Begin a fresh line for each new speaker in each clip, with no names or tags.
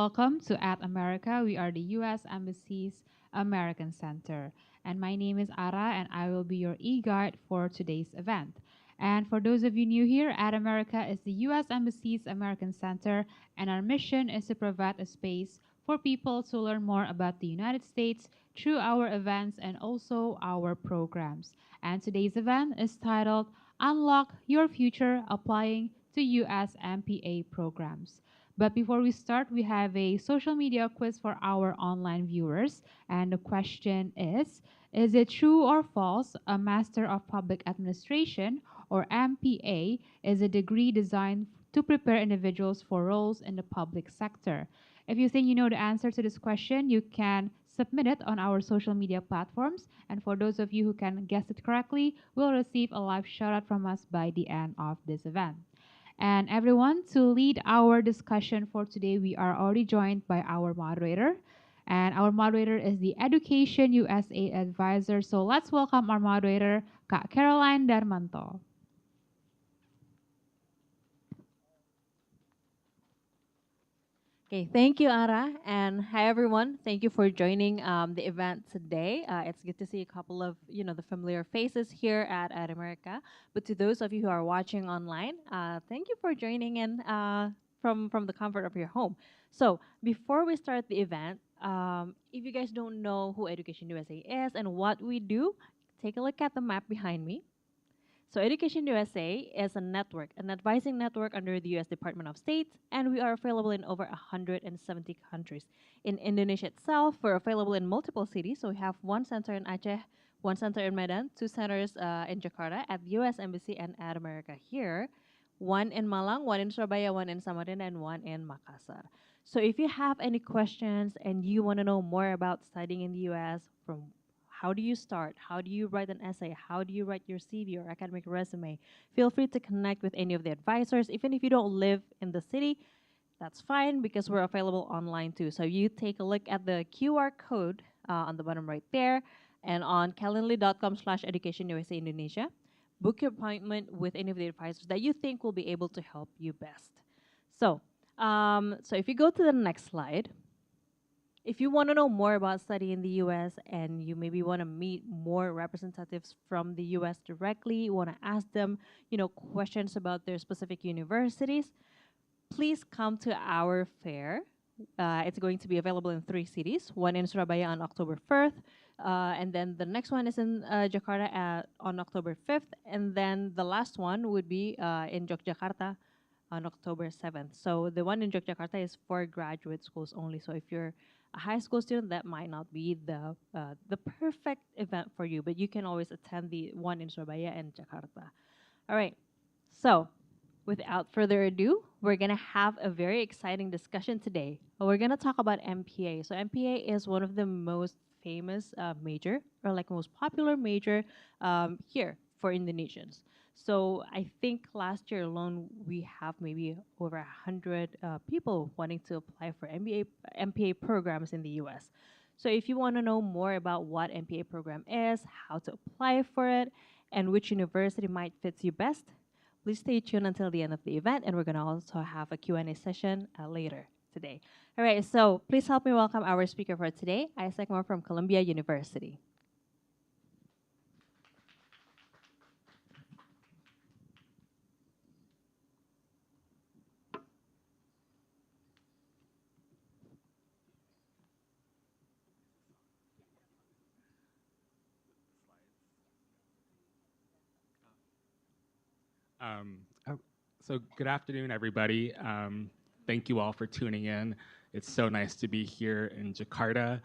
welcome to At America. We are the U.S. Embassy's American Center. And my name is Ara, and I will be your e-guide for today's event. And for those of you new here, At America is the U.S. Embassy's American Center, and our mission is to provide a space for people to learn more about the United States through our events and also our programs. And today's event is titled Unlock Your Future Applying to U.S. MPA Programs. But before we start, we have a social media quiz for our online viewers. And the question is it true or false a Master of Public Administration, or MPA, is a degree designed to prepare individuals for roles in the public sector? If you think you know the answer to this question, you can submit it on our social media platforms. And for those of you who can guess it correctly, will receive a live shout out from us by the end of this event. And everyone, to lead our discussion for today, we are already joined by our moderator. And our moderator is the Education USA advisor. So let's welcome our moderator, Kak Caroline Darmanto.
Okay, thank you, Ara, and hi everyone. Thank you for joining the event today. It's good to see a couple of the familiar faces here at America. But to those of you who are watching online, thank you for joining in from the comfort of your home. So before we start the event, if you guys don't know who Education USA is and what we do, take a look at the map behind me. So Education USA is a network, an advising network under the U.S. Department of State, and we are available in over 170 countries. In Indonesia itself, we're available in multiple cities. So we have one center in Aceh, one center in Medan, two centers in Jakarta at the U.S. Embassy and at America here, one in Malang, one in Surabaya, one in Samarinda, and one in Makassar. So if you have any questions and you want to know more about studying in the U.S., from how do you start? How do you write an essay? How do you write your CV or academic resume? Feel free to connect with any of the advisors. Even if you don't live in the city, that's fine because we're available online too. So you take a look at the QR code on the bottom right there and on calendly.com/educationusa Indonesia. Book your appointment with any of the advisors that you think will be able to help you best. So if you go to the next slide, if you want to know more about studying in the U.S. and you maybe want to meet more representatives from the U.S. directly, you want to ask them, questions about their specific universities, please come to our fair. It's going to be available in 3 cities, one in Surabaya on October 1st, and then the next one is in Jakarta on October 5th, and then the last one would be in Yogyakarta on October 7th. So the one in Yogyakarta is for graduate schools only. So if you're a high school student, that might not be the perfect event for you, but you can always attend the one in Surabaya and Jakarta. All right, so without further ado, we're gonna have a very exciting discussion today. We're gonna talk about MPA. So MPA is one of the most famous major, or like most popular major here for Indonesians. So I think last year alone, we have maybe over 100 people wanting to apply for MPA programs in the US. So if you want to know more about what MPA program is, how to apply for it, and which university might fit you best, please stay tuned until the end of the event, and we're going to also have a Q&A session later today. All right, so please help me welcome our speaker for today, Isaac Moore from Columbia University.
So good afternoon, everybody. Thank you all for tuning in. It's so nice to be here in Jakarta.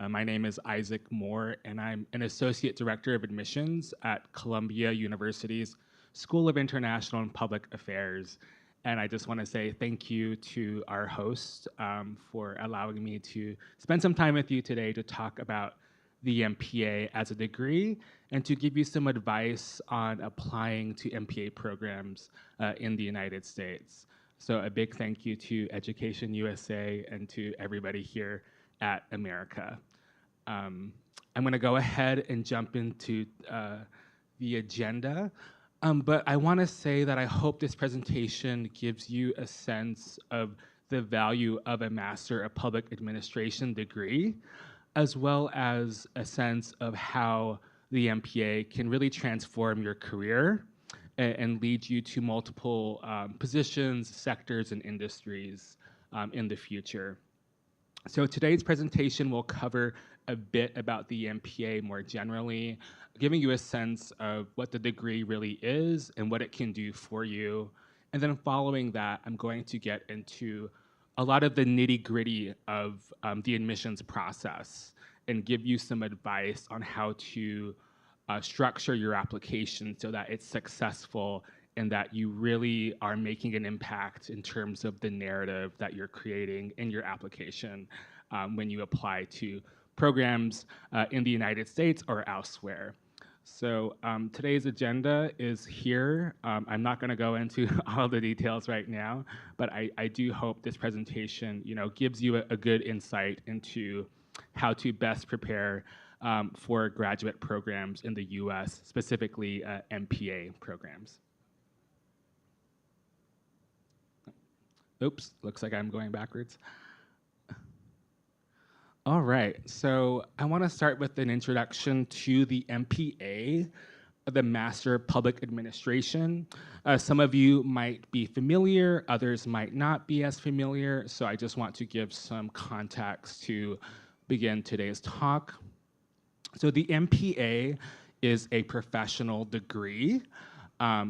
My name is Isaac Moore, and I'm an Associate Director of Admissions at Columbia University's School of International and Public Affairs. And I just want to say thank you to our host for allowing me to spend some time with you today to talk about the MPA as a degree and to give you some advice on applying to MPA programs in the United States. So a big thank you to Education USA and to everybody here at America. I'm going to go ahead and jump into the agenda. But I want to say that I hope this presentation gives you a sense of the value of a Master of Public Administration degree, as well as a sense of how the MPA can really transform your career and lead you to multiple positions, sectors, and industries in the future. So today's presentation will cover a bit about the MPA more generally, giving you a sense of what the degree really is and what it can do for you. And then following that, I'm going to get into a lot of the nitty-gritty of the admissions process and give you some advice on how to structure your application so that it's successful and that you really are making an impact in terms of the narrative that you're creating in your application when you apply to programs in the United States or elsewhere. So today's agenda is here. I'm not going to go into all the details right now, but I do hope this presentation, gives you a good insight into how to best prepare for graduate programs in the U.S., specifically MPA programs. Oops, looks like I'm going backwards. All right, so I want to start with an introduction to the MPA, the Master of Public Administration. Some of you might be familiar, others might not be as familiar, so I just want to give some context to begin today's talk. So the MPA is a professional degree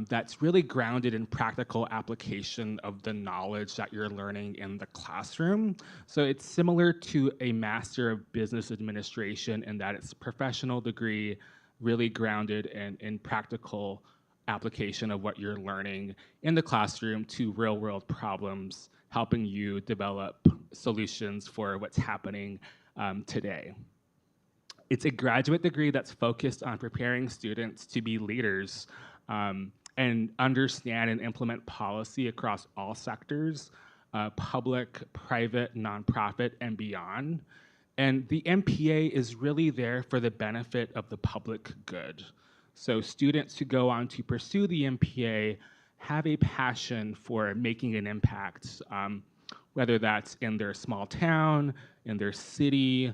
that's really grounded in practical application of the knowledge that you're learning in the classroom. So it's similar to a Master of Business Administration in that it's a professional degree really grounded in practical application of what you're learning in the classroom to real-world problems, helping you develop solutions for what's happening today. It's a graduate degree that's focused on preparing students to be leaders and understand and implement policy across all sectors, public, private, nonprofit, and beyond. And the MPA is really there for the benefit of the public good. So students who go on to pursue the MPA have a passion for making an impact, whether that's in their small town, in their city,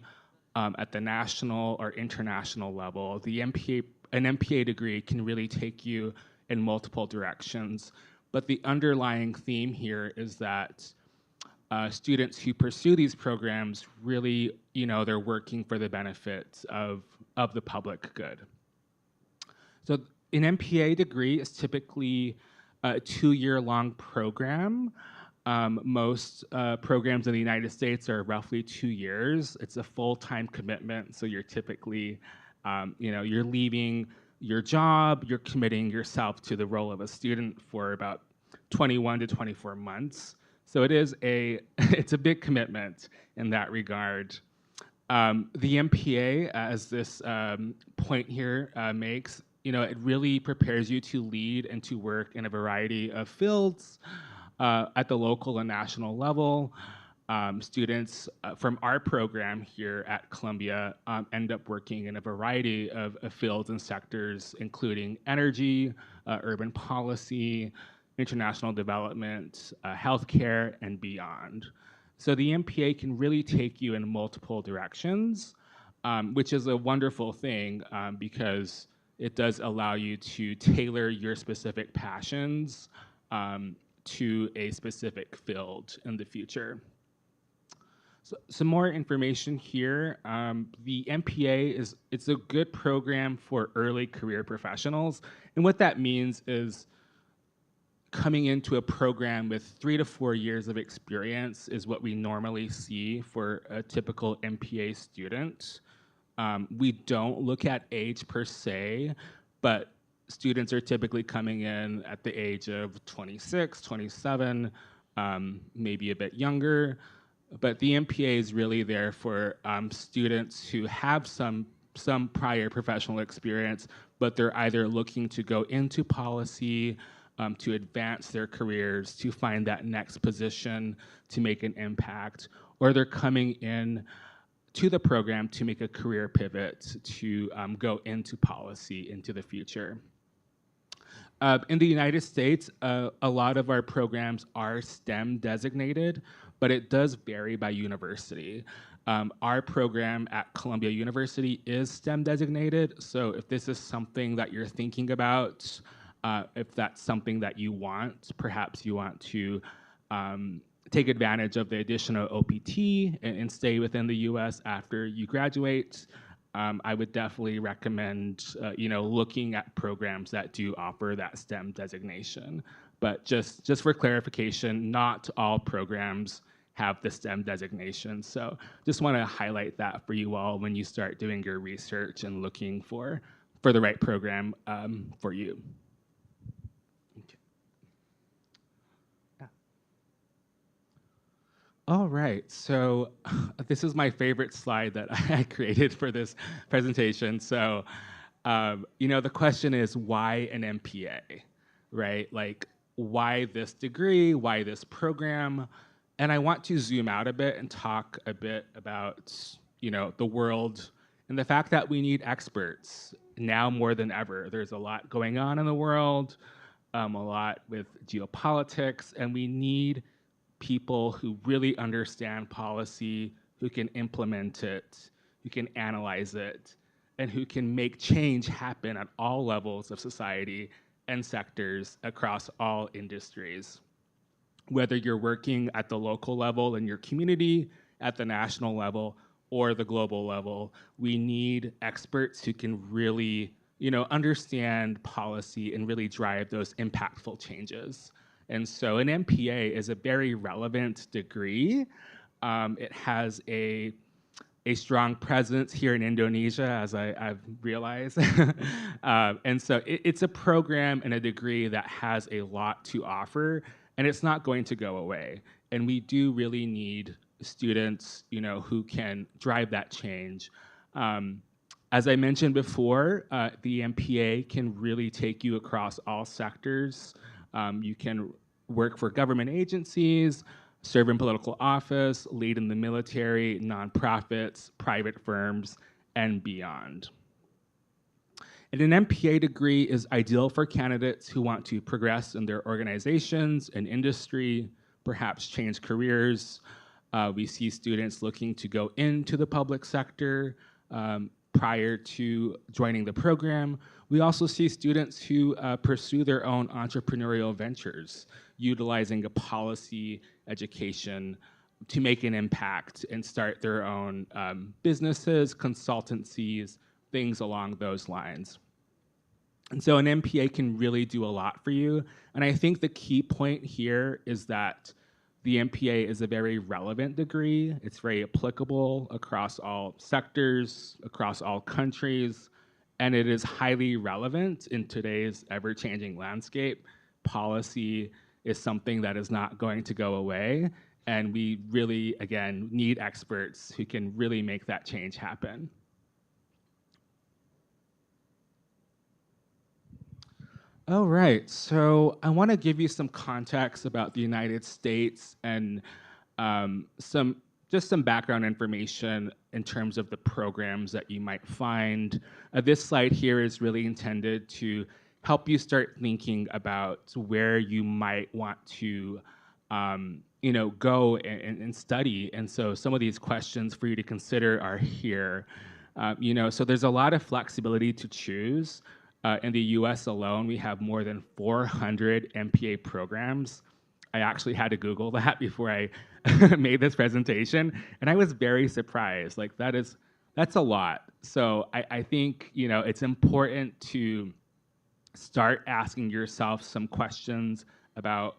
at the national or international level. An MPA degree can really take you in multiple directions. But the underlying theme here is that students who pursue these programs really, they're working for the benefit of the public good. So an MPA degree is typically a 2-year-long program. Most programs in the United States are roughly 2 years. It's a full-time commitment, so you're typically, you're leaving your job, you're committing yourself to the role of a student for about 21 to 24 months. So it's a big commitment in that regard. The MPA, as this point here makes, it really prepares you to lead and to work in a variety of fields at the local and national level. Students from our program here at Columbia end up working in a variety of fields and sectors, including energy, urban policy, international development, healthcare, and beyond. So the MPA can really take you in multiple directions, which is a wonderful thing because it does allow you to tailor your specific passions to a specific field in the future. So some more information here. The MPA it's a good program for early career professionals. And what that means is coming into a program with 3 to 4 years of experience is what we normally see for a typical MPA student. We don't look at age per se, but students are typically coming in at the age of 26, 27, maybe a bit younger. But the MPA is really there for students who have some prior professional experience, but they're either looking to go into policy, to advance their careers, to find that next position, to make an impact, or they're coming in to the program to make a career pivot, to go into policy into the future. In the United States, a lot of our programs are STEM designated, but it does vary by university. Our program at Columbia University is STEM designated, so if this is something that you're thinking about, if that's something that you want, perhaps you want to take advantage of the additional OPT and stay within the US after you graduate, I would definitely recommend looking at programs that do offer that STEM designation. But just for clarification, not all programs have the STEM designation. So just want to highlight that for you all when you start doing your research and looking for the right program for you. All right, so this is my favorite slide that I created for this presentation. So, the question is, why an MPA, right? Like, why this degree, why this program? And I want to zoom out a bit and talk a bit about, the world and the fact that we need experts now more than ever. There's a lot going on in the world, a lot with geopolitics, and we need people who really understand policy, who can implement it, who can analyze it, and who can make change happen at all levels of society and sectors across all industries. Whether you're working at the local level in your community, at the national level, or the global level, we need experts who can really understand policy and really drive those impactful changes. And so an MPA is a very relevant degree. It has a strong presence here in Indonesia, as I've realized. And so it's a program and a degree that has a lot to offer, and it's not going to go away. And we do really need students, who can drive that change. As I mentioned before, the MPA can really take you across all sectors. You can work for government agencies, serve in political office, lead in the military, nonprofits, private firms, and beyond. And an MPA degree is ideal for candidates who want to progress in their organizations and industry, perhaps change careers. We see students looking to go into the public sector prior to joining the program. We also see students who pursue their own entrepreneurial ventures, utilizing a policy education to make an impact and start their own businesses, consultancies, things along those lines. And so an MPA can really do a lot for you. And I think the key point here is that the MPA is a very relevant degree. It's very applicable across all sectors, across all countries, and it is highly relevant in today's ever-changing landscape. Policy is something that is not going to go away, and we really, again, need experts who can really make that change happen. All right, so I want to give you some context about the United States and some background information in terms of the programs that you might find. This slide here is really intended to help you start thinking about where you might want to go and study. And so some of these questions for you to consider are here. So there's a lot of flexibility to choose. In the US alone, we have more than 400 MPA programs. I actually had to Google that before I made this presentation, and I was very surprised. Like, that's a lot. So I think it's important to start asking yourself some questions about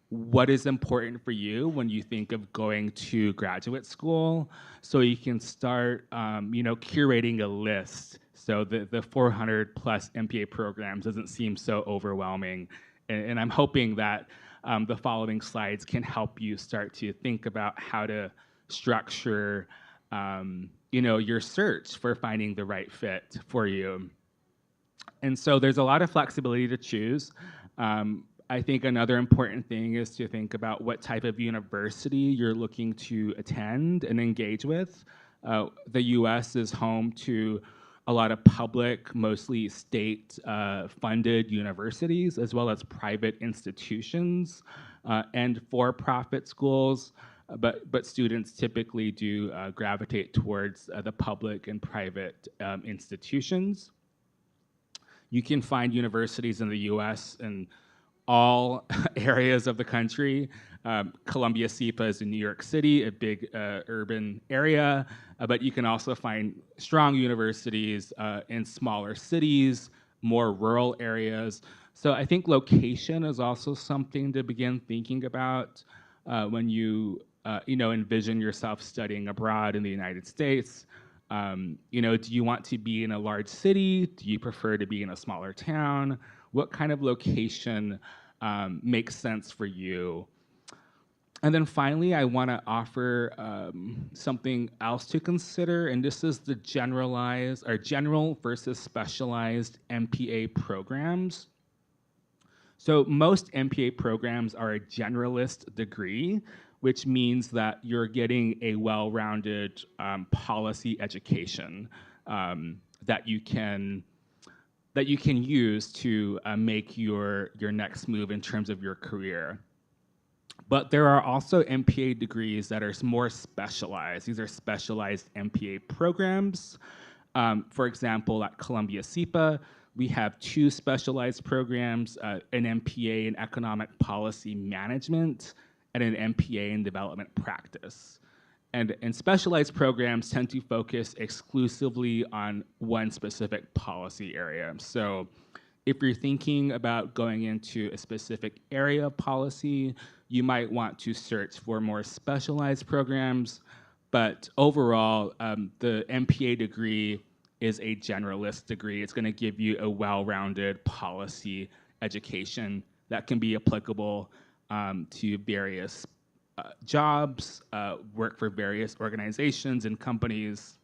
what is important for you when you think of going to graduate school, so you can start curating a list so the 400 plus MPA programs doesn't seem so overwhelming. And I'm hoping that the following slides can help you start to think about how to structure your search for finding the right fit for you. And so there's a lot of flexibility to choose. I think another important thing is to think about what type of university you're looking to attend and engage with. The US is home to a lot of public, mostly state funded universities, as well as private institutions and for-profit schools. But students typically do gravitate towards the public and private institutions. You can find universities in the US in all areas of the country. Columbia SIPA is in New York City, a big urban area, but you can also find strong universities in smaller cities, more rural areas. So I think location is also something to begin thinking about when you envision yourself studying abroad in the United States. Do you want to be in a large city? Do you prefer to be in a smaller town? What kind of location makes sense for you? And then finally, I want to offer something else to consider, and this is the general versus specialized MPA programs. So most MPA programs are a generalist degree, which means that you're getting a well-rounded policy education that you can use to make your next move in terms of your career. But there are also MPA degrees that are more specialized. These are specialized MPA programs. For example, at Columbia SIPA, we have 2 specialized programs, an MPA in Economic Policy Management and an MPA in Development Practice. And specialized programs tend to focus exclusively on one specific policy area. So if you're thinking about going into a specific area of policy, you might want to search for more specialized programs. But overall, the MPA degree is a generalist degree. It's going to give you a well-rounded policy education that can be applicable to various jobs, work for various organizations and companies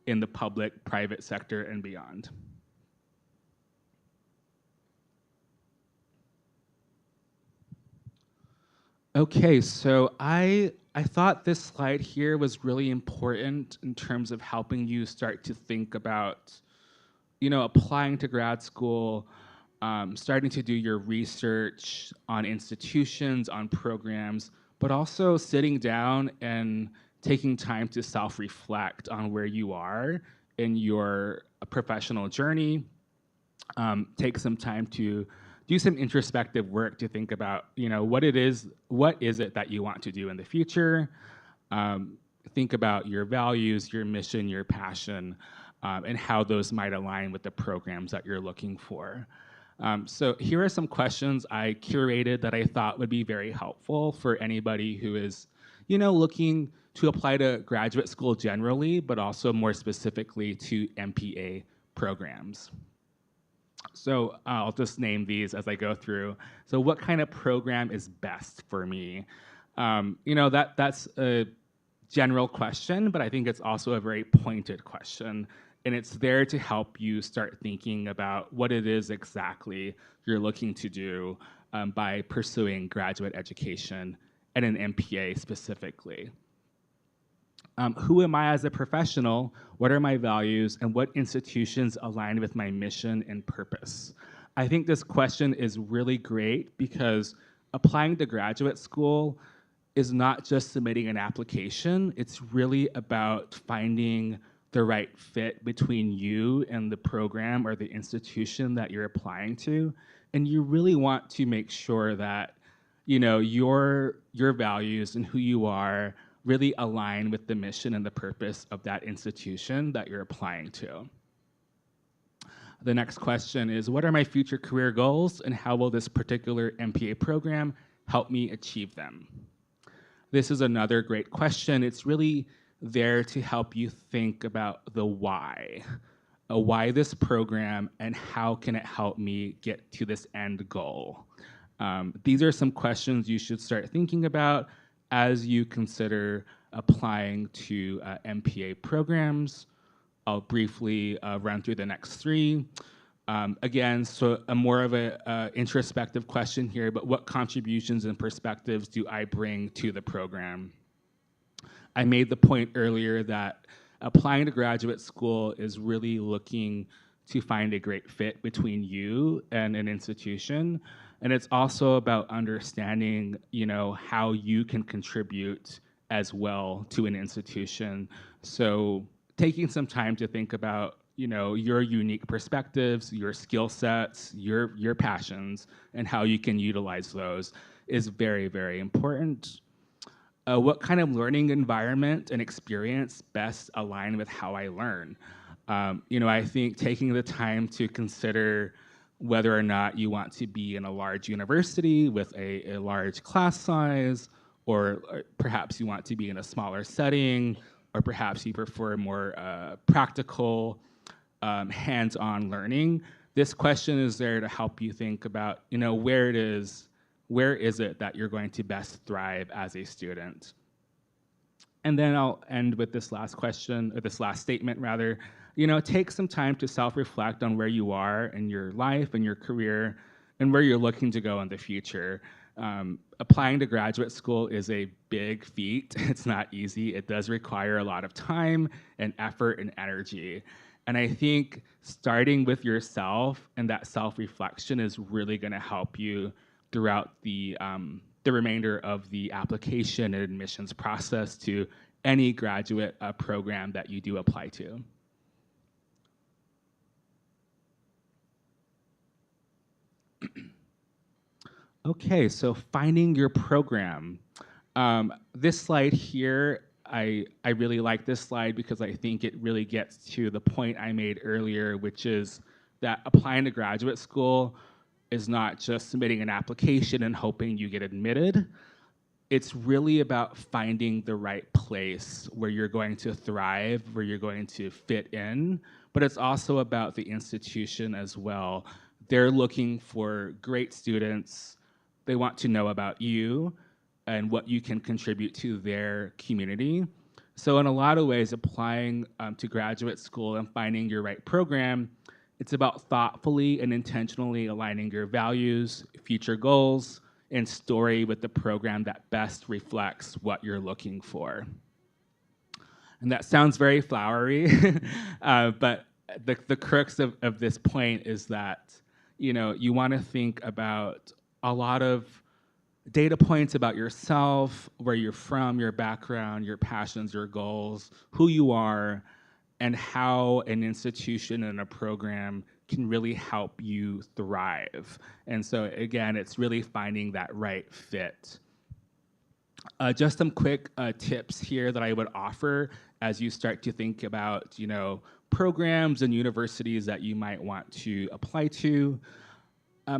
in the public, private sector, and beyond. Okay, so I thought this slide here was really important in terms of helping you start to think about, applying to grad school, starting to do your research on institutions, on programs, but also sitting down and taking time to self-reflect on where you are in your professional journey. Take some time to do some introspective work to think about, what is it that you want to do in the future? Think about your values, your mission, your passion, and how those might align with the programs that you're looking for. So here are some questions I curated that I thought would be very helpful for anybody who is, looking to apply to graduate school generally, but also more specifically to MPA programs. So I'll just name these as I go through. So what kind of program is best for me? That's a general question, but I think it's also a very pointed question. And it's there to help you start thinking about what it is exactly you're looking to do by pursuing graduate education and an MPA specifically. Who am I as a professional? What are my values? And what institutions align with my mission and purpose? I think this question is really great because applying to graduate school is not just submitting an application. It's really about finding the right fit between you and the program or the institution that you're applying to. And you really want to make sure that your values and who you are really align with the mission and the purpose of that institution that you're applying to. The next question is, what are my future career goals and how will this particular MPA program help me achieve them? This is another great question. It's really there to help you think about the why. Why this program and how can it help me get to this end goal? These are some questions you should start thinking about as you consider applying to MPA programs. I'll briefly run through the next 3. Again, so a more of a introspective question here, but what contributions and perspectives do I bring to the program? I made the point earlier that applying to graduate school is really looking to find a great fit between you and an institution. And it's also about understanding, how you can contribute as well to an institution. So taking some time to think about, your unique perspectives, your skill sets, your passions, and how you can utilize those is very, very important. What kind of learning environment and experience best align with how I learn? I think taking the time to consider whether or not you want to be in a large university with a large class size, or perhaps you want to be in a smaller setting, or perhaps you prefer more practical, hands-on learning. This question is there to help you think about, where is it that you're going to best thrive as a student? And then I'll end with this last question, or this last statement rather. Take some time to self-reflect on where you are in your life and your career and where you're looking to go in the future. Applying to graduate school is a big feat. It's not easy. It does require a lot of time and effort and energy. And I think starting with yourself and that self-reflection is really gonna help you throughout the remainder of the application and admissions process to any graduate program that you do apply to. Okay, so finding your program. This slide here, I really like this slide because I think it really gets to the point I made earlier, which is that applying to graduate school is not just submitting an application and hoping you get admitted. It's really about finding the right place where you're going to thrive, where you're going to fit in, but it's also about the institution as well. They're looking for great students. They want to know about you and what you can contribute to their community. So in a lot of ways, applying to graduate school and finding your right program, it's about thoughtfully and intentionally aligning your values, future goals, and story with the program that best reflects what you're looking for. And that sounds very flowery, but the crux of this point is that you want to think about a lot of data points about yourself, where you're from, your background, your passions, your goals, who you are, and how an institution and a program can really help you thrive. And so again, it's really finding that right fit. Just some quick tips here that I would offer as you start to think about, programs and universities that you might want to apply to.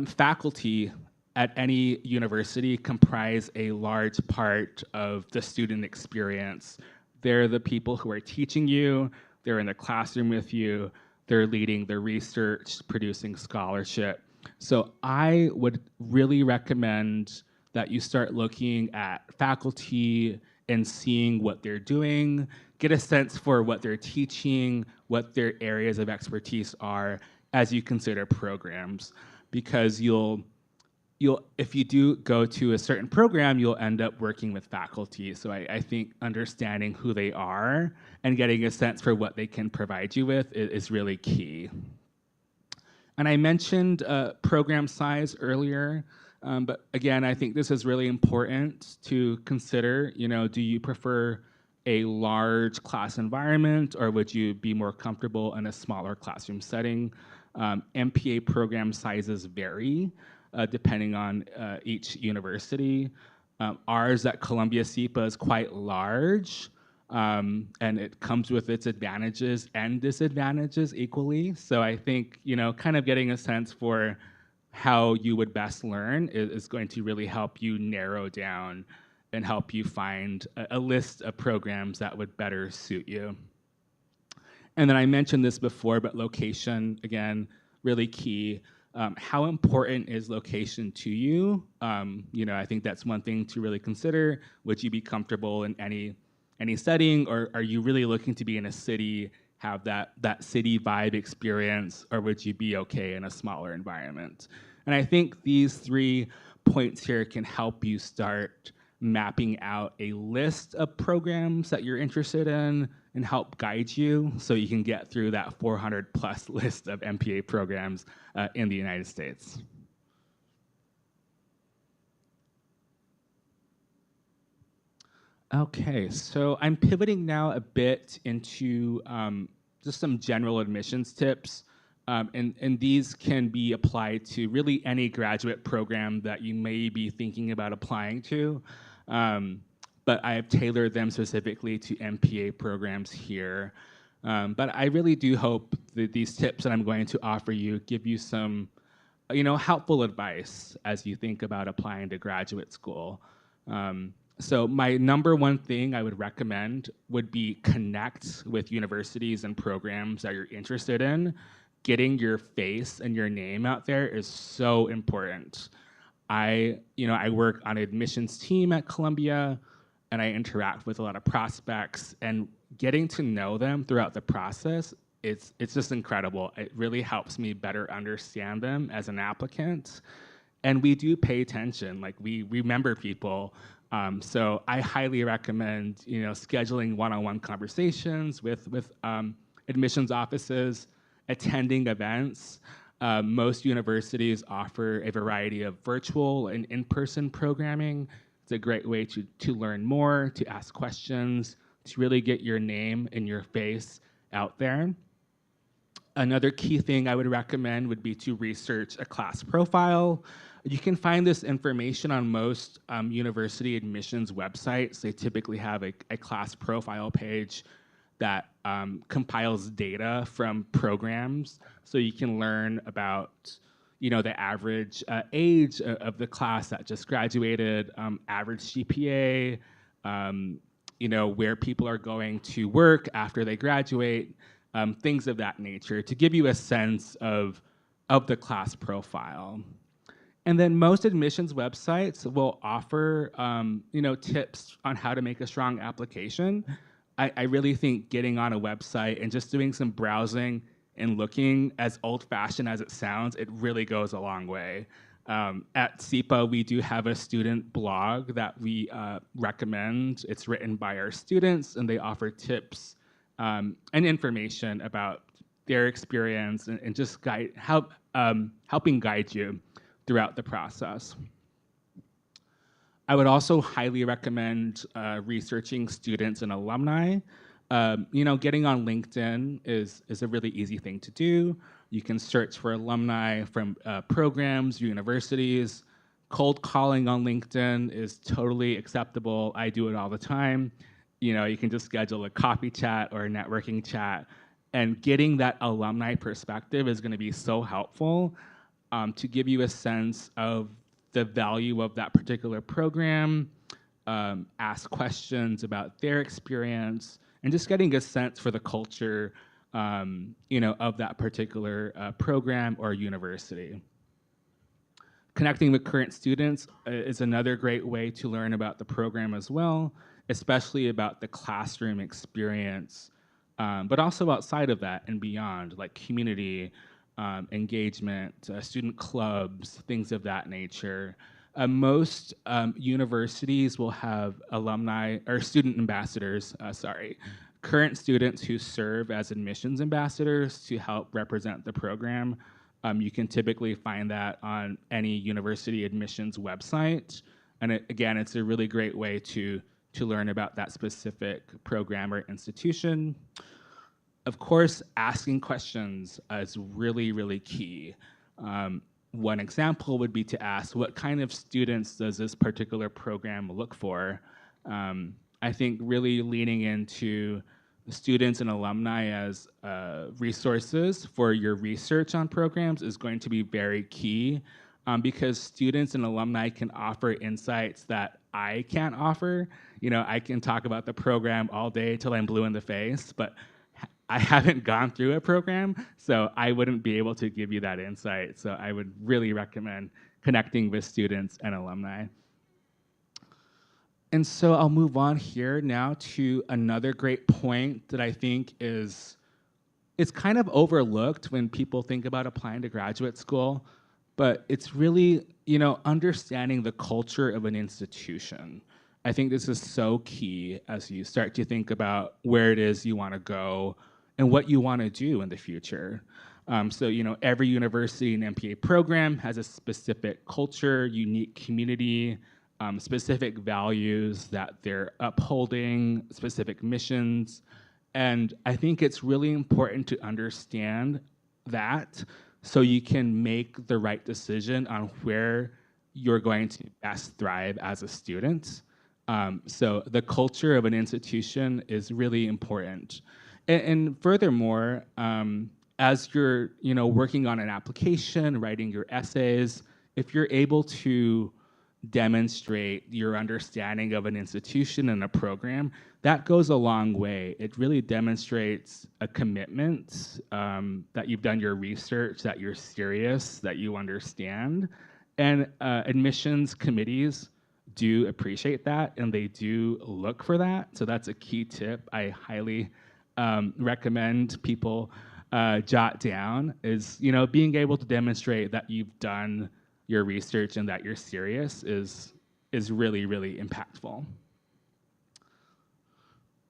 Faculty at any university comprise a large part of the student experience. They're the people who are teaching you, they're in the classroom with you, they're leading the research, producing scholarship. So I would really recommend that you start looking at faculty and seeing what they're doing, get a sense for what they're teaching, what their areas of expertise are as you consider programs. Because if you do go to a certain program, you'll end up working with faculty. So I think understanding who they are and getting a sense for what they can provide you with is really key. And I mentioned program size earlier, but again, I think this is really important to consider. Do you prefer a large class environment, or would you be more comfortable in a smaller classroom setting? MPA program sizes vary depending on each university. Ours at Columbia SIPA is quite large, and it comes with its advantages and disadvantages equally. So I think, kind of getting a sense for how you would best learn is going to really help you narrow down and help you find a list of programs that would better suit you. And then I mentioned this before, but location, again, really key. How important is location to you? I think that's one thing to really consider. Would you be comfortable in any setting, or are you really looking to be in a city, have that city vibe experience, or would you be okay in a smaller environment? And I think these 3 points here can help you start mapping out a list of programs that you're interested in and help guide you so you can get through that 400 plus list of MPA programs in the United States. Okay, so I'm pivoting now a bit into just some general admissions tips. And these can be applied to really any graduate program that you may be thinking about applying to. But I have tailored them specifically to MPA programs here. But I really do hope that these tips that I'm going to offer you give you some helpful advice as you think about applying to graduate school. So my number one thing I would recommend would be connect with universities and programs that you're interested in. Getting your face and your name out there is so important. I work on an admissions team at Columbia, and I interact with a lot of prospects, and getting to know them throughout the process, it's just incredible. It really helps me better understand them as an applicant. And we do pay attention, like we remember people. So I highly recommend scheduling one-on-one conversations with admissions offices, attending events. Most universities offer a variety of virtual and in-person programming. It's a great way to learn more, to ask questions, to really get your name and your face out there. Another key thing I would recommend would be to research a class profile. You can find this information on most university admissions websites. They typically have a class profile page that compiles data from programs, so you can learn about the average age of the class that just graduated, average GPA, where people are going to work after they graduate, things of that nature, to give you a sense of the class profile. And then most admissions websites will offer tips on how to make a strong application. I really think getting on a website and just doing some browsing and looking, as old-fashioned as it sounds, it really goes a long way. At SEPA, we do have a student blog that we recommend. It's written by our students, and they offer tips and information about their experience and just helping guide you throughout the process. I would also highly recommend researching students and alumni. Getting on LinkedIn is a really easy thing to do. You can search for alumni from programs, universities. Cold calling on LinkedIn is totally acceptable. I do it all the time. You can just schedule a coffee chat or a networking chat, and getting that alumni perspective is going to be so helpful to give you a sense of the value of that particular program, ask questions about their experience, and just getting a sense for the culture of that particular program or university. Connecting with current students is another great way to learn about the program as well, especially about the classroom experience, but also outside of that and beyond, like community, engagement, student clubs, things of that nature. Most universities will have alumni or student ambassadors, current students who serve as admissions ambassadors to help represent the program. You can typically find that on any university admissions website. And again, it's a really great way to learn about that specific program or institution. Of course, asking questions is really, really key. One example would be to ask, what kind of students does this particular program look for? I think really leaning into students and alumni as resources for your research on programs is going to be very key, because students and alumni can offer insights that I can't offer. I can talk about the program all day till I'm blue in the face, but I haven't gone through a program, so I wouldn't be able to give you that insight. So I would really recommend connecting with students and alumni. And so I'll move on here now to another great point that I think it's kind of overlooked when people think about applying to graduate school, but it's really, understanding the culture of an institution. I think this is so key as you start to think about where it is you want to go and what you want to do in the future. So, every university and MPA program has a specific culture, unique community, specific values that they're upholding, specific missions. And I think it's really important to understand that so you can make the right decision on where you're going to best thrive as a student. So the culture of an institution is really important. And furthermore, as you're working on an application, writing your essays, if you're able to demonstrate your understanding of an institution and a program, that goes a long way. It really demonstrates a commitment, that you've done your research, that you're serious, that you understand. And admissions committees do appreciate that, and they do look for that. So that's a key tip I highly recommend people jot down, is being able to demonstrate that you've done your research and that you're serious is really, really impactful.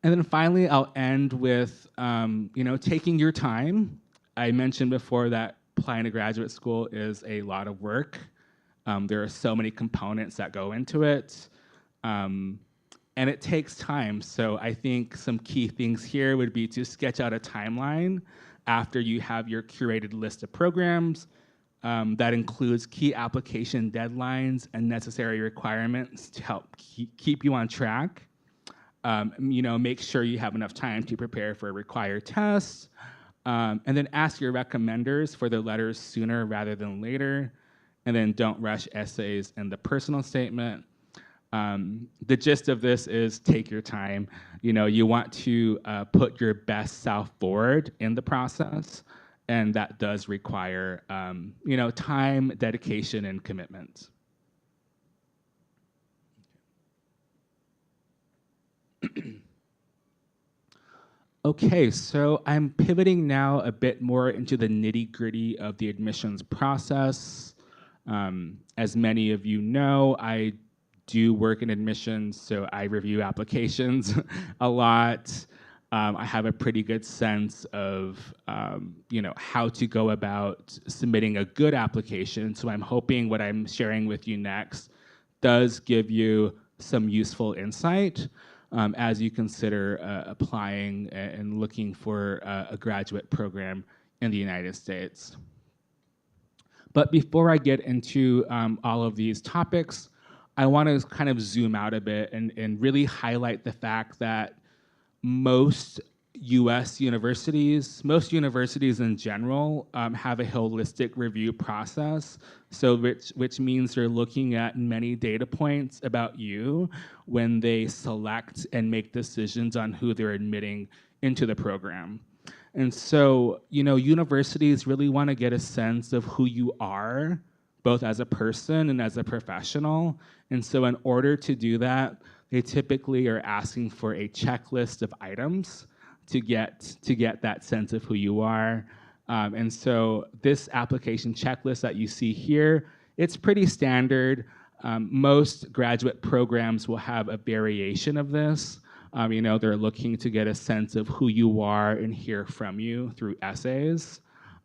And then finally, I'll end with taking your time. I mentioned before that applying to graduate school is a lot of work. There are so many components that go into it, and it takes time. So I think some key things here would be to sketch out a timeline after you have your curated list of programs. That includes key application deadlines and necessary requirements to help keep you on track. Make sure you have enough time to prepare for required tests, and then ask your recommenders for their letters sooner rather than later, and then don't rush essays and the personal statement. The gist of this is take your time. You want to put your best self forward in the process, and that does require time, dedication, and commitment. Okay, so I'm pivoting now a bit more into the nitty-gritty of the admissions process. As many of you know, I do work in admissions, so I review applications a lot. I have a pretty good sense of how to go about submitting a good application. So I'm hoping what I'm sharing with you next does give you some useful insight as you consider applying and looking for a graduate program in the United States. But before I get into all of these topics, I want to kind of zoom out a bit and really highlight the fact that most universities in general, have a holistic review process, so which means they're looking at many data points about you when they select and make decisions on who they're admitting into the program. And so, universities really want to get a sense of who you are, both as a person and as a professional. And so in order to do that, they typically are asking for a checklist of items to get that sense of who you are. And so this application checklist that you see here, it's pretty standard. Most graduate programs will have a variation of this. They're looking to get a sense of who you are and hear from you through essays.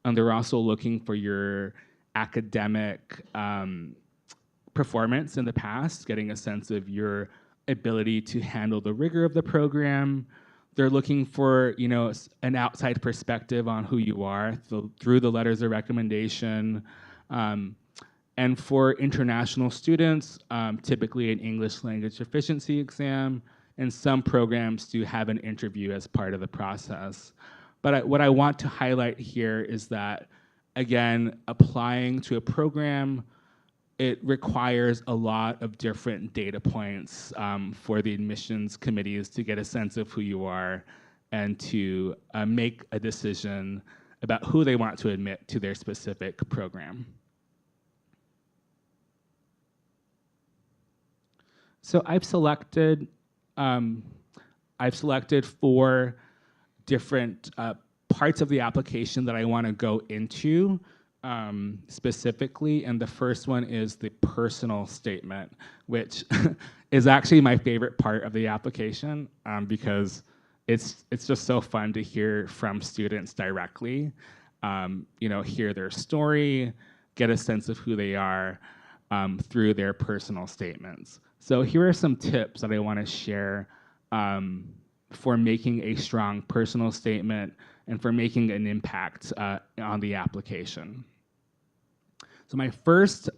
And they're also looking for your academic performance in the past, getting a sense of your ability to handle the rigor of the program. They're looking for an outside perspective on who you are through the letters of recommendation. And for international students, typically an English language proficiency exam, and some programs do have an interview as part of the process. But what I want to highlight here is that, again, applying to a program, it requires a lot of different data points for the admissions committees to get a sense of who you are and to make a decision about who they want to admit to their specific program. So I've selected 4 different parts of the application that I want to go into specifically, and the first one is the personal statement, which is actually my favorite part of the application because it's just so fun to hear from students directly, hear their story, get a sense of who they are through their personal statements. So here are some tips that I want to share for making a strong personal statement and for making an impact on the application. So my first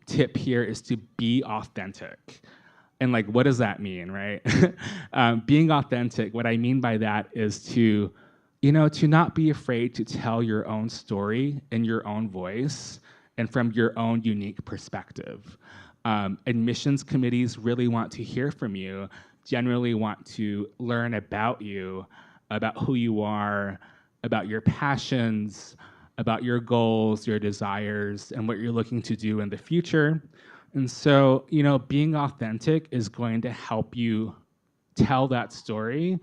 tip here is to be authentic. And like, what does that mean, right? Being authentic, what I mean by that is to not be afraid to tell your own story in your own voice and from your own unique perspective. Admissions committees really want to hear from you, generally want to learn about you, about who you are, about your passions, about your goals, your desires, and what you're looking to do in the future. And so, being authentic is going to help you tell that story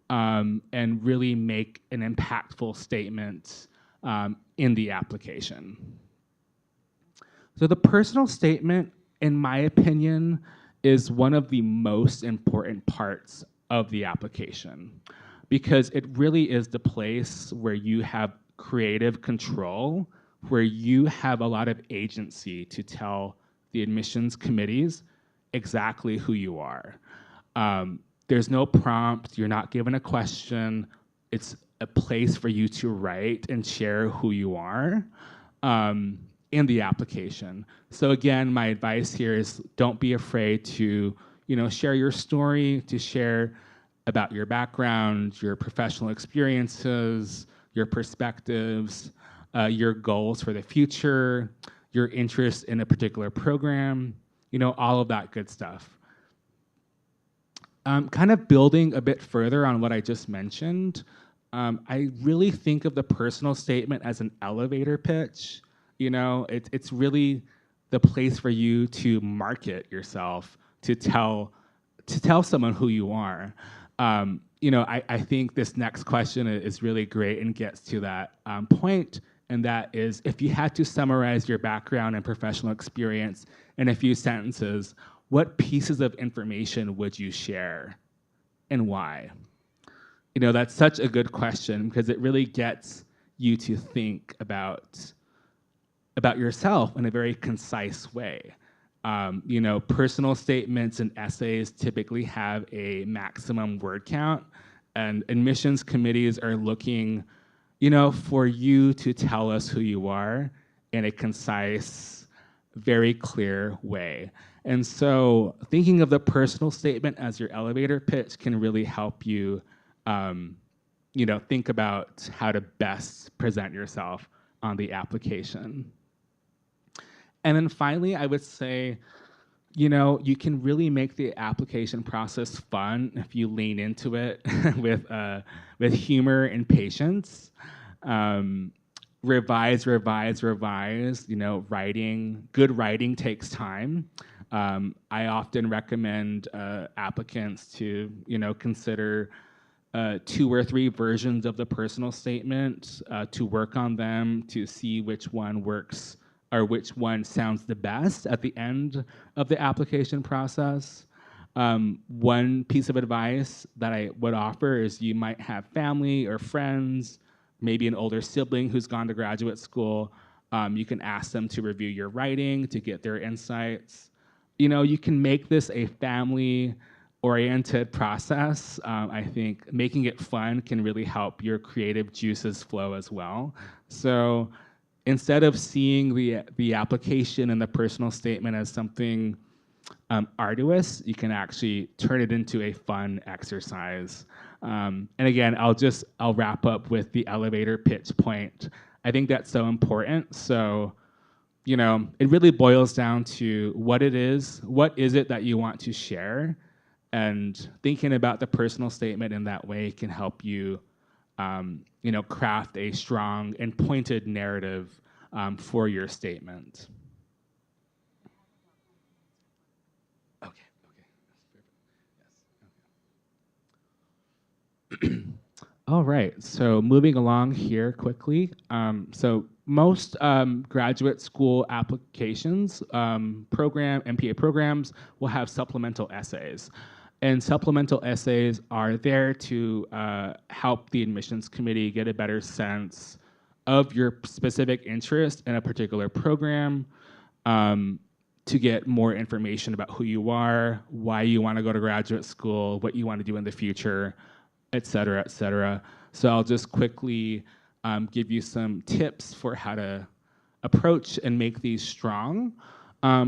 and really make an impactful statement in the application. So the personal statement, in my opinion, is one of the most important parts of the application because it really is the place where you have creative control, where you have a lot of agency to tell the admissions committees exactly who you are. There's no prompt, you're not given a question, it's a place for you to write and share who you are in the application. So again, my advice here is don't be afraid to share your story, to share about your background, your professional experiences, your perspectives, your goals for the future, your interest in a particular program, all of that good stuff. Kind of building a bit further on what I just mentioned, I really think of the personal statement as an elevator pitch. It's really the place for you to market yourself, to tell someone who you are. I think this next question is really great and gets to that point, and that is, if you had to summarize your background and professional experience in a few sentences, what pieces of information would you share and why? That's such a good question because it really gets you to think about yourself in a very concise way. Personal statements and essays typically have a maximum word count, and admissions committees are looking, for you to tell us who you are in a concise, very clear way. And so thinking of the personal statement as your elevator pitch can really help you, think about how to best present yourself on the application. And then finally, I would say, you can really make the application process fun if you lean into it with humor and patience. Revise. Good writing takes time. I often recommend applicants to, consider 2 or 3 versions of the personal statement to work on them to see which one works or which one sounds the best at the end of the application process. One piece of advice that I would offer is you might have family or friends, maybe an older sibling who's gone to graduate school. You can ask them to review your writing to get their insights. You can make this a family-oriented process. I think making it fun can really help your creative juices flow as well. So instead of seeing the application and the personal statement as something arduous, you can actually turn it into a fun exercise. And again, I'll wrap up with the elevator pitch point. I think that's so important. So, it really boils down to what is it that you want to share, and thinking about the personal statement in that way can help you, craft a strong and pointed narrative for your statement. Okay. Yes. Okay. All right. So moving along here quickly. So most graduate school applications, MPA programs, will have supplemental essays. And supplemental essays are there to help the admissions committee get a better sense of your specific interest in a particular program, to get more information about who you are, why you want to go to graduate school, what you want to do in the future, et cetera, et cetera. So I'll just quickly give you some tips for how to approach and make these strong.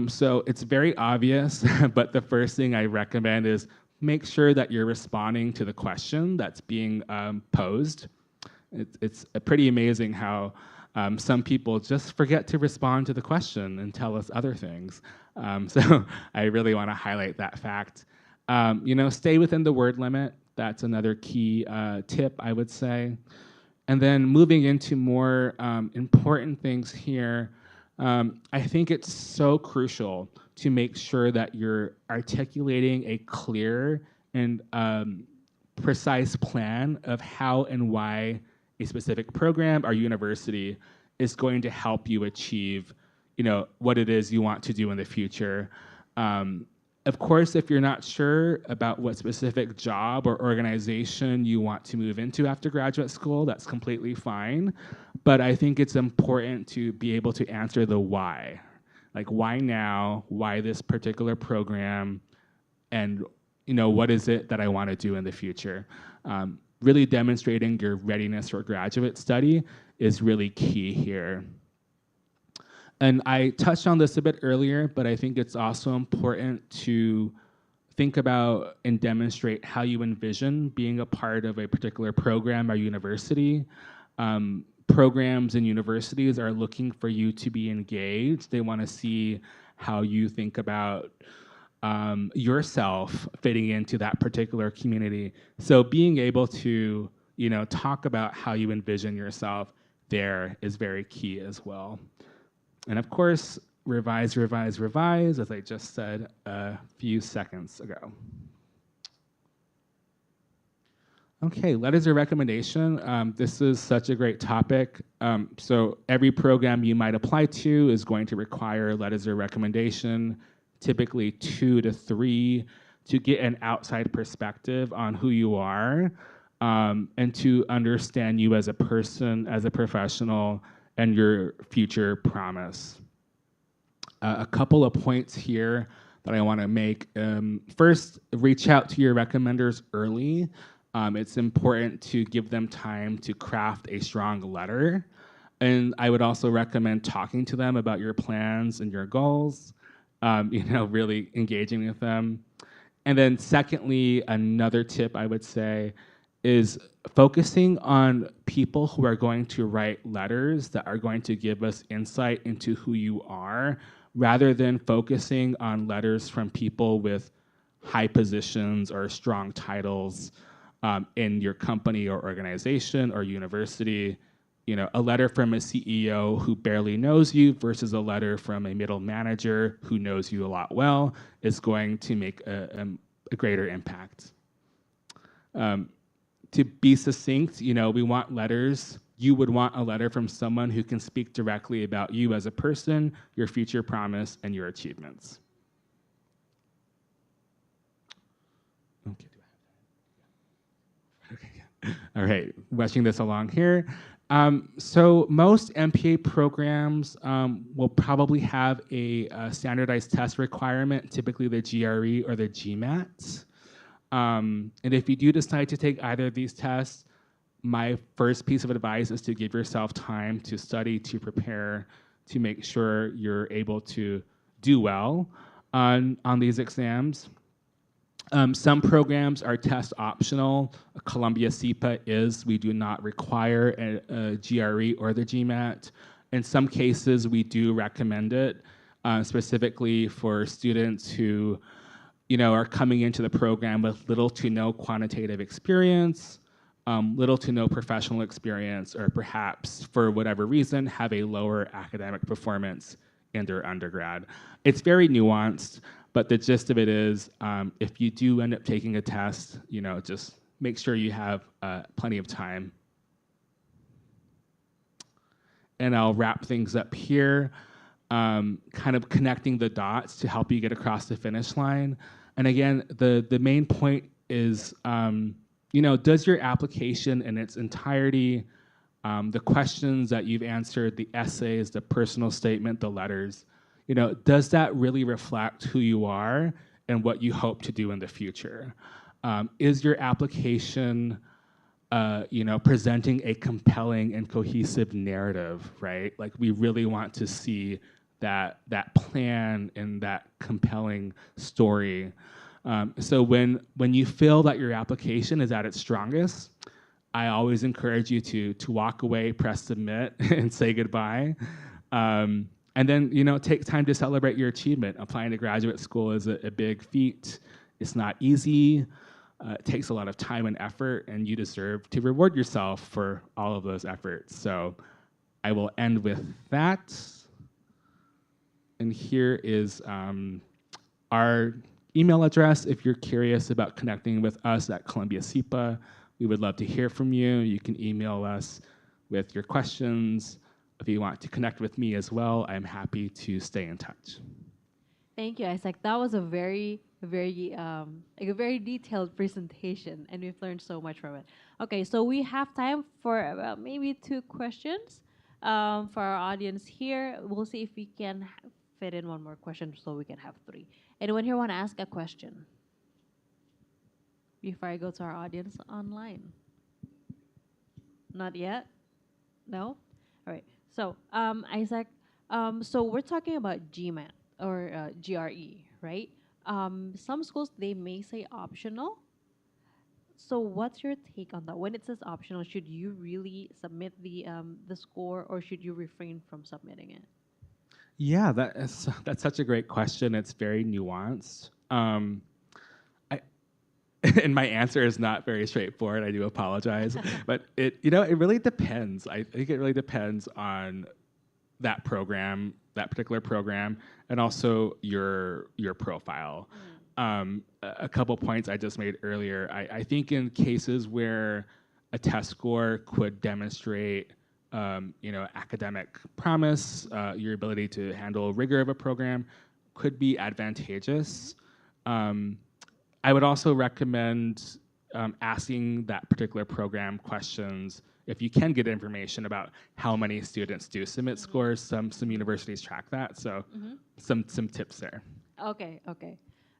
So it's very obvious, but the first thing I recommend is make sure that you're responding to the question that's being posed. It's pretty amazing how some people just forget to respond to the question and tell us other things. So I really want to highlight that fact. Stay within the word limit. That's another key tip, I would say. And then moving into more important things here, I think it's so crucial to make sure that you're articulating a clear and precise plan of how and why a specific program or university is going to help you achieve, what it is you want to do in the future. Of course, if you're not sure about what specific job or organization you want to move into after graduate school, that's completely fine. But I think it's important to be able to answer the why. Like, why now? Why this particular program? And what is it that I want to do in the future? Really demonstrating your readiness for graduate study is really key here. And I touched on this a bit earlier, but I think it's also important to think about and demonstrate how you envision being a part of a particular program or university. Programs and universities are looking for you to be engaged. They want to see how you think about yourself fitting into that particular community. So being able to, talk about how you envision yourself there is very key as well. And of course, revise, revise, revise, as I just said a few seconds ago. Okay, letters of recommendation. This is such a great topic. So every program you might apply to is going to require letters of recommendation, typically 2 to 3, to get an outside perspective on who you are, and to understand you as a person, as a professional, and your future promise. A couple of points here that I want to make. First, reach out to your recommenders early. It's important to give them time to craft a strong letter. And I would also recommend talking to them about your plans and your goals, really engaging with them. And then secondly, another tip I would say is focusing on people who are going to write letters that are going to give us insight into who you are, rather than focusing on letters from people with high positions or strong titles in your company or organization or university. A letter from a CEO who barely knows you versus a letter from a middle manager who knows you a lot well is going to make a greater impact. To be succinct, we want letters. You would want a letter from someone who can speak directly about you as a person, your future promise, and your achievements. Okay, do I have that? Okay, all right, rushing this along here. So most MPA programs will probably have a standardized test requirement, typically the GRE or the GMAT. And if you do decide to take either of these tests, my first piece of advice is to give yourself time to study, to prepare, to make sure you're able to do well on these exams. Some programs are test optional. Columbia CEPA is. We do not require a GRE or the GMAT. In some cases, we do recommend it, specifically for students who are coming into the program with little to no quantitative experience, little to no professional experience, or perhaps, for whatever reason, have a lower academic performance in their undergrad. It's very nuanced, but the gist of it is, if you do end up taking a test, just make sure you have plenty of time. and I'll wrap things up here, kind of connecting the dots to help you get across the finish line. And again, the main point is, does your application in its entirety, the questions that you've answered, the essays, the personal statement, the letters, does that really reflect who you are and what you hope to do in the future? Is your application, presenting a compelling and cohesive narrative, right? Like we really want to see that plan and that compelling story. So when you feel that your application is at its strongest, I always encourage you to walk away, press submit, and say goodbye. And then, take time to celebrate your achievement. Applying to graduate school is a big feat. It's not easy. It takes a lot of time and effort, and you deserve to reward yourself for all of those efforts. So I will end with that. And here is our email address if you're curious about connecting with us at Columbia SEPA. We would love to hear from you. You can email us with your questions. If you want to connect with me as well, I'm happy to stay in touch.
Thank you, Isaac. That was a very, very, a very detailed presentation, and we've learned so much from it. Okay, so we have time for about maybe 2 questions for our audience here. We'll see if we can fit in one more question so we can have 3. Anyone here want to ask a question before I go to our audience online? Not yet? No? All right. So, Isaac, so we're talking about GMAT or GRE, right? Some schools, they may say optional. So what's your take on that? When it says optional, should you really submit the score, or should you refrain from submitting it?
Yeah, that's such a great question. It's very nuanced. And my answer is not very straightforward. I do apologize, but it really depends. I think it really depends on that program, that particular program, and also your profile. A couple points I just made earlier. I think in cases where a test score could demonstrate, academic promise, your ability to handle rigor of a program could be advantageous. I would also recommend asking that particular program questions if you can get information about how many students do submit scores. Some universities track that, so some tips there.
Okay. All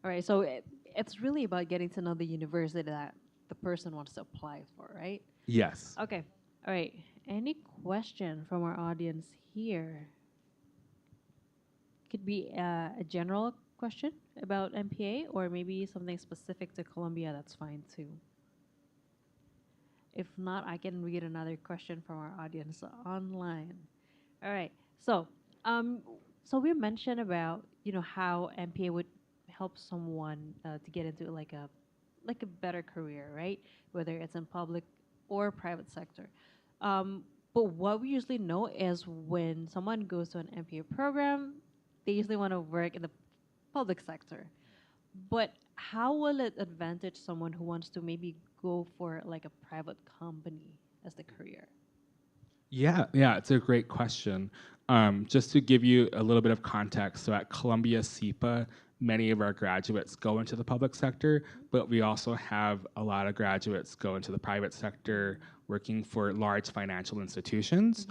right. So it's really about getting to know the university that the person wants to apply for, right?
Yes.
Okay. All right. Any question from our audience here? Could be a general question about MPA, or maybe something specific to Columbia. That's fine too. If not, I can read another question from our audience online. All right. So, we mentioned about how MPA would help someone to get into like a better career, right? Whether it's in public or private sector. But what we usually know is when someone goes to an MPA program, they usually want to work in the public sector. But how will it advantage someone who wants to maybe go for like a private company as the career?
Yeah, it's a great question. Just to give you a little bit of context, so at Columbia SEPA, many of our graduates go into the public sector, but we also have a lot of graduates go into the private sector working for large financial institutions.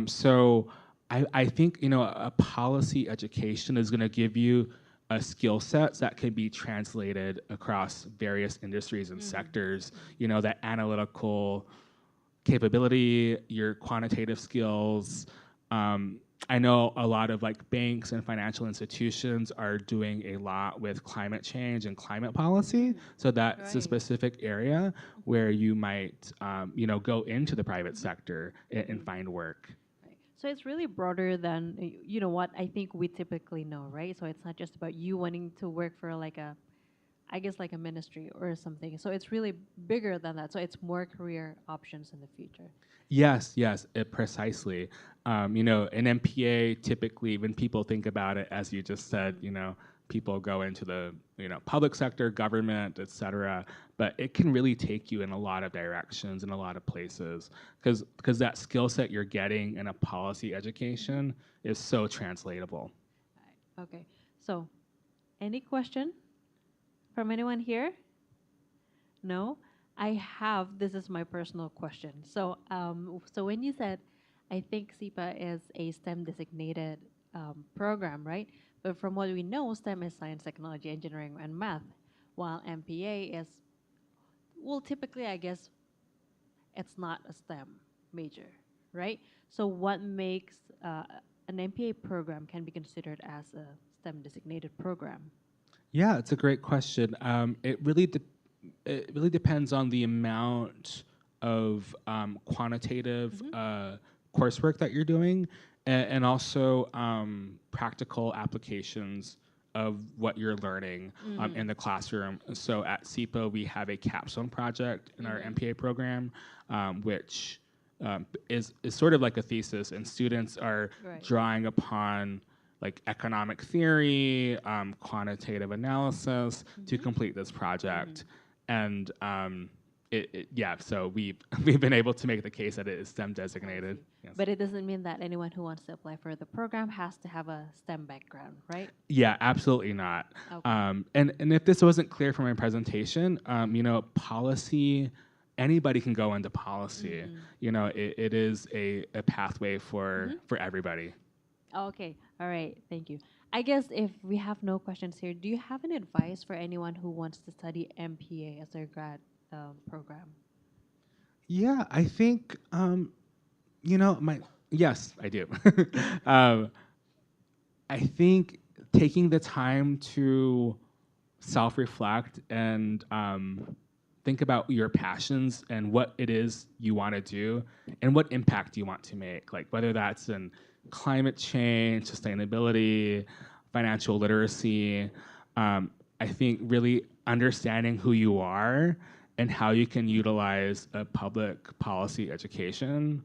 So I think a policy education is going to give you a skill sets that can be translated across various industries and sectors. That analytical capability, your quantitative skills. I know a lot of like banks and financial institutions are doing a lot with climate change and climate policy. So that's a specific area where you might, go into the private sector and find work.
So it's really broader than what I think we typically know, right? So it's not just about you wanting to work for like a ministry or something. So it's really bigger than that. So it's more career options in the future.
Yes, precisely. An MPA typically, when people think about it, as you just said, people go into the public sector, government, et cetera. But it can really take you in a lot of directions in a lot of places because that skill set you're getting in a policy education is so translatable.
Okay. So, any question from anyone here? No? I have, this is my personal question. So, so when you said, I think SIPA is a STEM designated program, right? But from what we know, STEM is science, technology, engineering, and math, while MPA is, well, typically, I guess, it's not a STEM major, right? So what makes an MPA program can be considered as a STEM designated program?
Yeah, it's a great question. It really depends on the amount of quantitative coursework that you're doing, and also practical applications of what you're learning in the classroom. So at SIPA, we have a capstone project in our MPA program, which is sort of like a thesis, and students are drawing upon like economic theory, quantitative analysis to complete this project. And so we've been able to make the case that it is STEM designated. Yes.
But it doesn't mean that anyone who wants to apply for the program has to have a STEM background, right?
Yeah, absolutely not.
Okay.
And if this wasn't clear from my presentation, policy, anybody can go into policy. It is a pathway for everybody.
Okay, all right, thank you. I guess if we have no questions here, do you have any advice for anyone who wants to study MPA as their grad program?
Yeah, I think yes, I do. I think taking the time to self-reflect and think about your passions and what it is you want to do and what impact you want to make, like whether that's in climate change, sustainability, financial literacy. I think really understanding who you are and how you can utilize a public policy education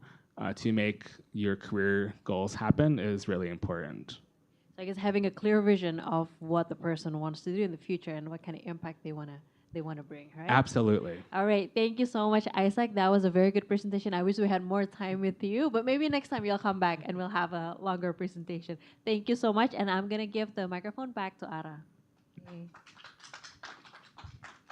to make your career goals happen is really important.
So I guess having a clear vision of what the person wants to do in the future and what kind of impact they wanna bring, right?
Absolutely.
All right, thank you so much, Isaac. That was a very good presentation. I wish we had more time with you, but maybe next time you'll come back and we'll have a longer presentation. Thank you so much, and I'm gonna give the microphone back to Ara. Okay.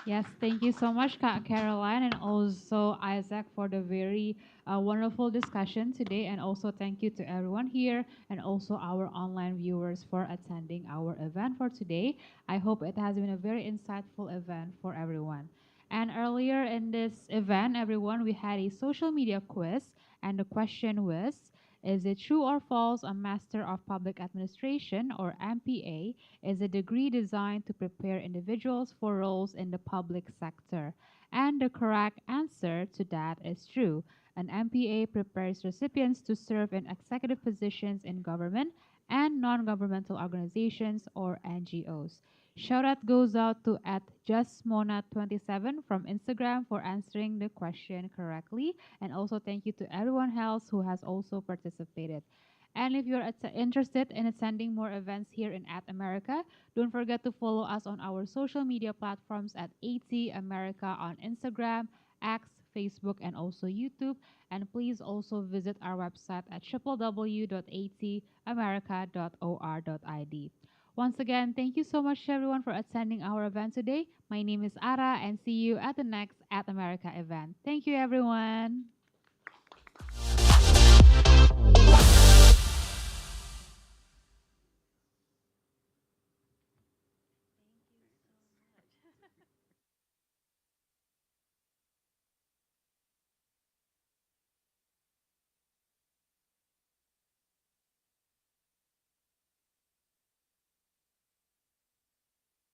Yes, thank you so much, Caroline, and also Isaac for the very wonderful discussion today. And also thank you to everyone here and also our online viewers for attending our event for today. I hope it has been a very insightful event for everyone. And earlier in this event, everyone, we had a social media quiz, and the question was, is it true or false a Master of Public Administration, or MPA, is a degree designed to prepare individuals for roles in the public sector? And the correct answer to that is true. An MPA prepares recipients to serve in executive positions in government and non-governmental organizations, or NGOs. Shout out goes out to @justmona27 from Instagram for answering the question correctly. And also thank you to everyone else who has also participated. And if you're interested in attending more events here in At America, don't forget to follow us on our social media platforms at AT America on Instagram, X, Facebook, and also YouTube. And please also visit our website at www.atamerica.or.id. Once again, thank you so much everyone for attending our event today. My name is Ara, and see you at the next At America event. Thank you everyone.